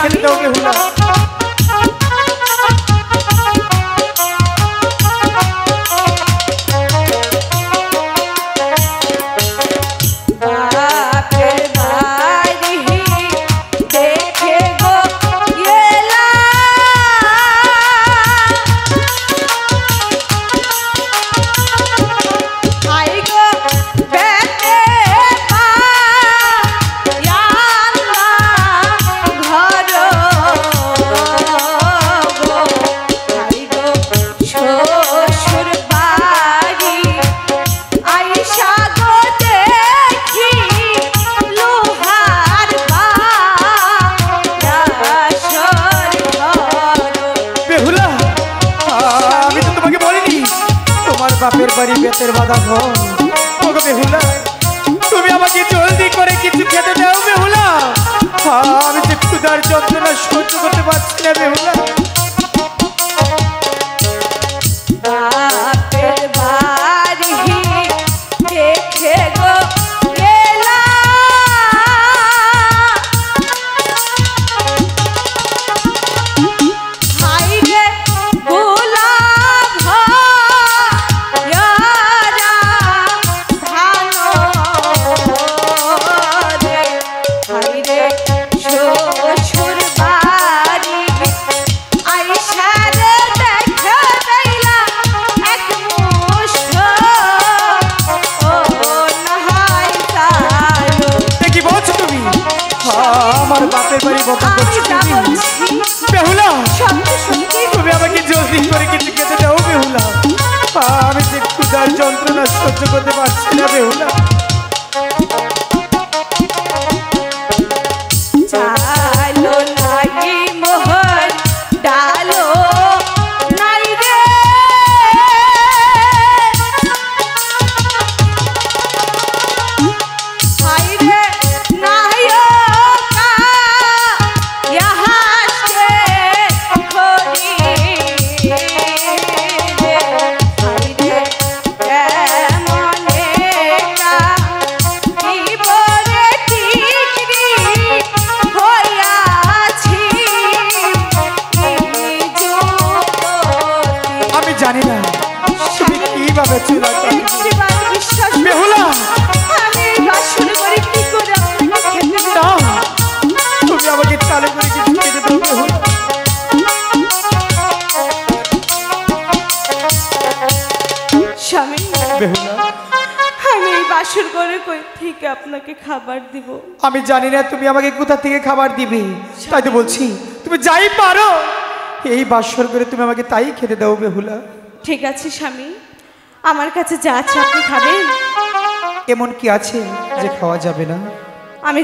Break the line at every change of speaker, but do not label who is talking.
খেতে দাও বেহুলা। বাপের বাড়ি বেতের বাধা ঘর। ওগো বেহুলা, তুমি আমাকে জলদি করে কিছু খেতে দাও বেহুলা। আমি যে ক্ষুধার যন্ত্রণা সহ্য করতে পারছি না বেহুলা।
বাপের বাড়ি দেখে গো গেলা, হাইরে গোলাপ ভরা ধান রে, হাইরে শ্বশুর বাড়ি আইসা রে দেখা দিলা এক মুষ্ঠ, ও নাহাই তালো।
কি বলছো তুমি? আমার বাপের বাড়ি বকা করছো তুমি বেহুলা। তুমি আমাকে জলদি করে কিছু খেতে দাও বেহুলা। আমি যে ক্ষুধার যন্ত্রণা সহ্য করতে পারছি না বেহুলা।
চালো নাই মোহর ডালো নাই রে, হাইরে নায়কা ইহাসে খনি রে, হাইরে কেমনে কা জীবনে টিকরি হইয়াছি
আমি জানি না তুমি কিভাবে ছিল
বিশ্বাস
বেহুলা।
আমি বাসর করে কি করে আপনাকে খেতে
না, তুমি আমাকে চালু করে কিছু খেতে দাও বেহুলা।
স্বামী
বেহুলা,
আমি এই বাসর করে কই থেকে আপনাকে খাবার দিব?
আমি জানি না তুমি আমাকে কোথা থেকে খাবার দিবে, তাই তো বলছি তুমি যাই পারো এই বাসর করে তুমি আমাকে তাই খেতে দাও বেহুলা।
ঠিক আছে স্বামী, আমার কাছে যা আছে আপনি খাবেন।
এমন কি আছে যে খাওয়া যাবে না?
আমি